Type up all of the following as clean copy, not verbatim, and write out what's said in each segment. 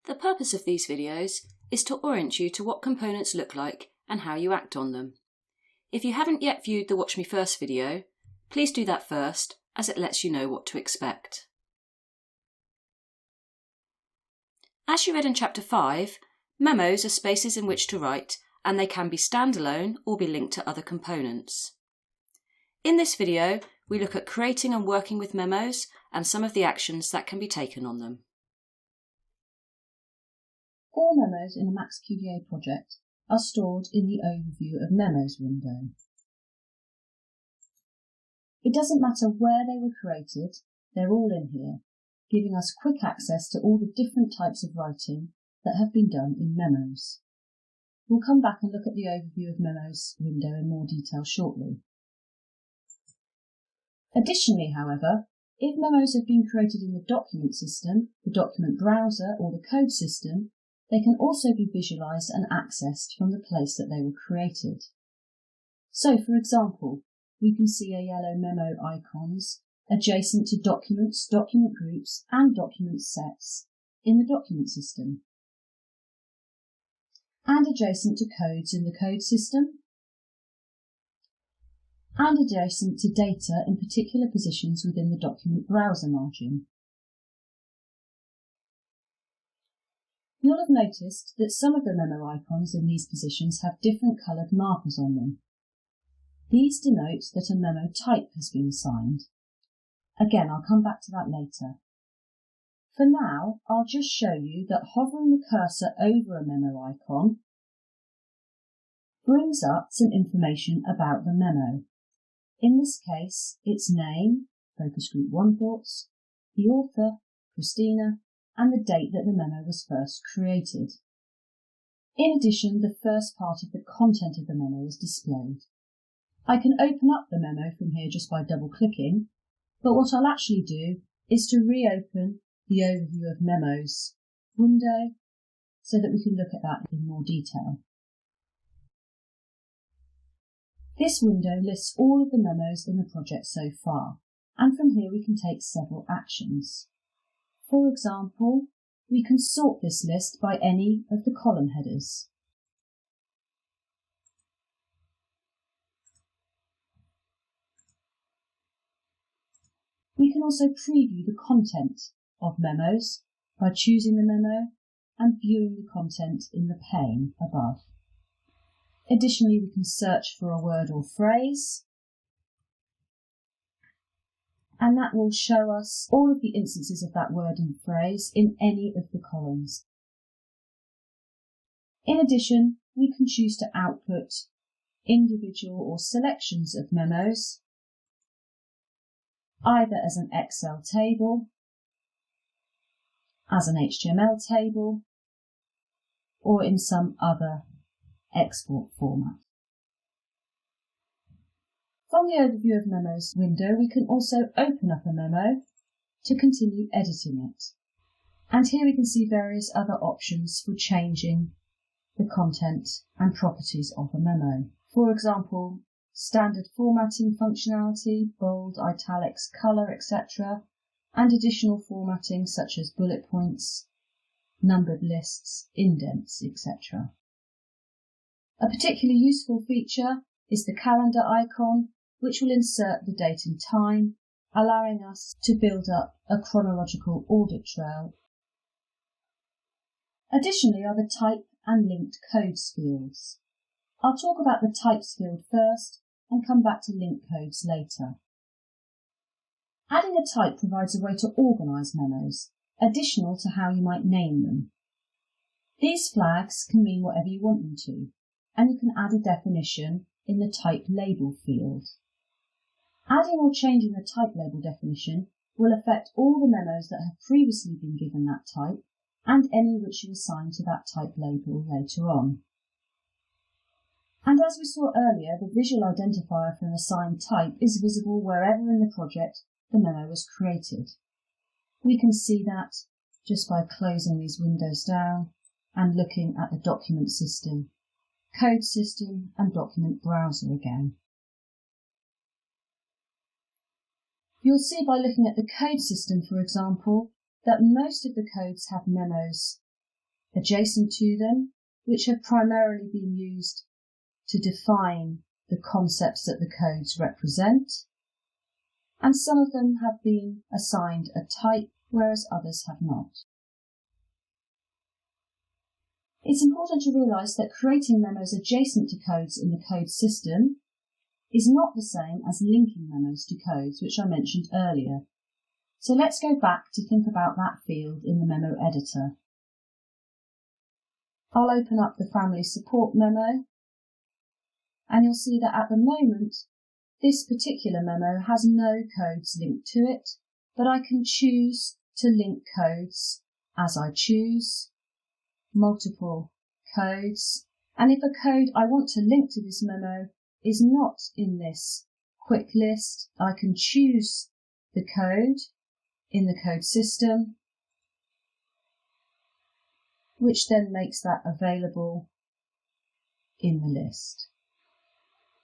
The purpose of these videos is to orient you to what components look like and how you act on them. If you haven't yet viewed the Watch Me First video, please do that first, as it lets you know what to expect. As you read in Chapter 5, memos are spaces in which to write, and they can be standalone or be linked to other components. In this video, we look at creating and working with memos and some of the actions that can be taken on them. All memos in a MAXQDA project are stored in the Overview of Memos window. It doesn't matter where they were created, they're all in here, giving us quick access to all the different types of writing that have been done in memos. We'll come back and look at the Overview of Memos window in more detail shortly. Additionally, however, if memos have been created in the document system, the document browser or the code system, they can also be visualised and accessed from the place that they were created. So, for example, we can see a yellow memo icons adjacent to documents, document groups and document sets in the document system, and adjacent to codes in the code system, and adjacent to data in particular positions within the document browser margin. You'll have noticed that some of the memo icons in these positions have different coloured markers on them. These denote that a memo type has been assigned. Again, I'll come back to that later. For now, I'll just show you that hovering the cursor over a memo icon brings up some information about the memo. In this case, its name, Focus Group 1 Thoughts, the author, Christina, and the date that the memo was first created. In addition, the first part of the content of the memo is displayed. I can open up the memo from here just by double-clicking, but what I'll actually do is to reopen the Overview of Memos window so that we can look at that in more detail. This window lists all of the memos in the project so far, and from here we can take several actions. For example, we can sort this list by any of the column headers. We can also preview the content of memos by choosing the memo and viewing the content in the pane above. Additionally, we can search for a word or phrase, and that will show us all of the instances of that word and phrase in any of the columns. In addition, we can choose to output individual or selections of memos, either as an Excel table, as an HTML table, or in some other export format. From the Overview of Memos window, we can also open up a memo to continue editing it. And here we can see various other options for changing the content and properties of a memo. For example, standard formatting functionality, bold, italics, colour, etc., and additional formatting such as bullet points, numbered lists, indents, etc. A particularly useful feature is the calendar icon, which will insert the date and time, allowing us to build up a chronological audit trail. Additionally are the type and linked codes fields. I'll talk about the types field first and come back to link codes later. Adding a type provides a way to organise memos, additional to how you might name them. These flags can mean whatever you want them to, and you can add a definition in the type label field. Adding or changing the type label definition will affect all the memos that have previously been given that type and any which you assign to that type label later on. And as we saw earlier, the visual identifier for an assigned type is visible wherever in the project the memo was created. We can see that just by closing these windows down and looking at the document system, code system and document browser again. You'll see by looking at the code system, for example, that most of the codes have memos adjacent to them, which have primarily been used to define the concepts that the codes represent, and some of them have been assigned a type, whereas others have not. It's important to realise that creating memos adjacent to codes in the code system is not the same as linking memos to codes, which I mentioned earlier. So let's go back to think about that field in the memo editor. I'll open up the family support memo, and you'll see that at the moment this particular memo has no codes linked to it, but I can choose to link codes as I choose, multiple codes, and if a code I want to link to this memo is not in this quick list, I can choose the code in the code system, which then makes that available in the list.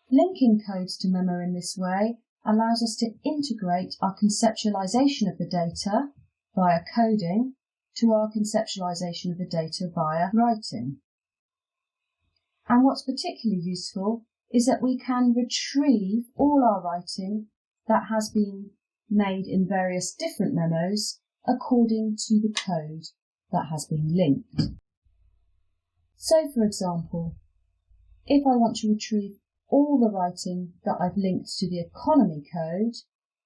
Linking codes to memo in this way allows us to integrate our conceptualization of the data via coding to our conceptualization of the data via writing. And what's particularly useful is that we can retrieve all our writing that has been made in various different memos according to the code that has been linked. So, for example, if I want to retrieve all the writing that I've linked to the economy code,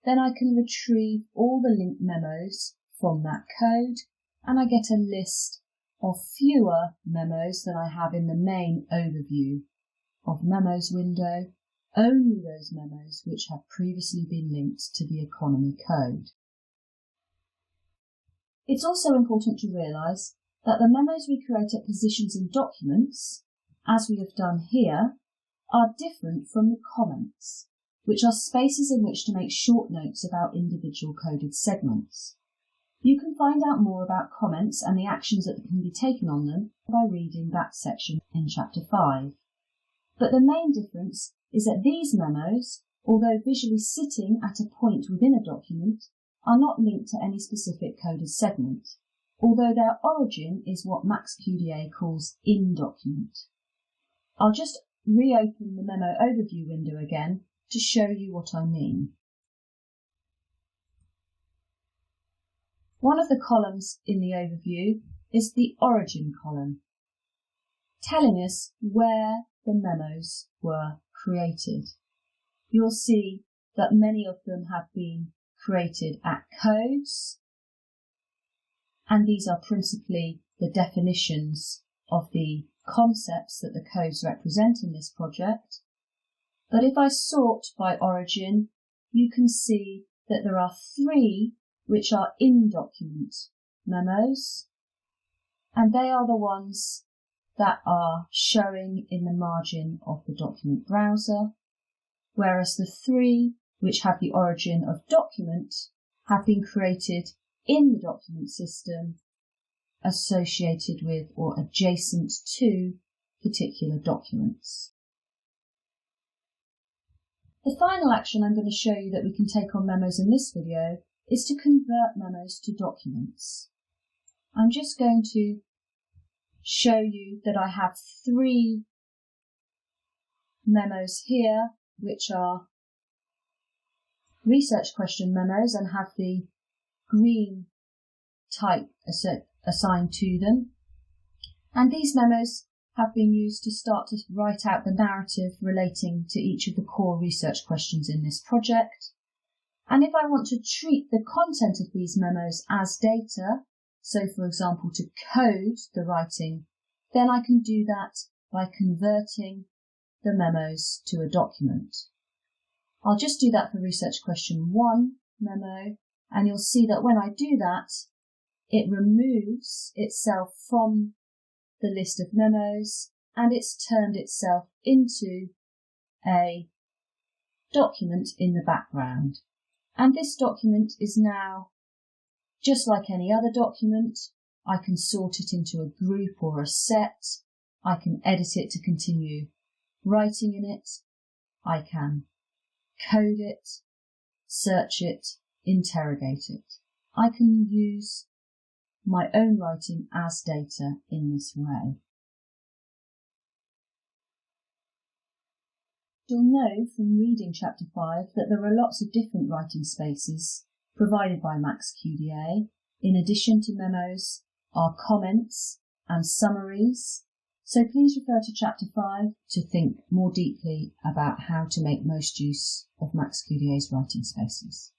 then I can retrieve all the linked memos from that code, and I get a list of fewer memos than I have in the main overview of memos window, only those memos which have previously been linked to the economy code. It's also important to realise that the memos we create at positions in documents, as we have done here, are different from the comments, which are spaces in which to make short notes about individual coded segments. You can find out more about comments and the actions that can be taken on them by reading that section in Chapter 5. But the main difference is that these memos, although visually sitting at a point within a document, are not linked to any specific coded segment, although their origin is what MAXQDA calls in-document. I'll just reopen the memo overview window again to show you what I mean. One of the columns in the overview is the origin column, telling us where the memos were created. You'll see that many of them have been created at codes, and these are principally the definitions of the concepts that the codes represent in this project. But if I sort by origin, you can see that there are 3 which are in-document memos, and they are the ones that are showing in the margin of the document browser, whereas the 3 which have the origin of document have been created in the document system associated with or adjacent to particular documents. The final action I'm going to show you that we can take on memos in this video is to convert memos to documents. I'm just going to show you that I have 3 memos here which are research question memos and have the green type assigned to them. And these memos have been used to start to write out the narrative relating to each of the core research questions in this project. And if I want to treat the content of these memos as data, so for example to code the writing, then I can do that by converting the memos to a document. I'll just do that for research question 1 memo, and you'll see that when I do that, it removes itself from the list of memos and it's turned itself into a document in the background. And this document is now just like any other document. I can sort it into a group or a set. I can edit it to continue writing in it. I can code it, search it, interrogate it. I can use my own writing as data in this way. You'll know from reading Chapter 5 that there are lots of different writing spaces provided by MAXQDA. In addition to memos, are comments and summaries. So please refer to Chapter 5 to think more deeply about how to make most use of MAXQDA's writing spaces.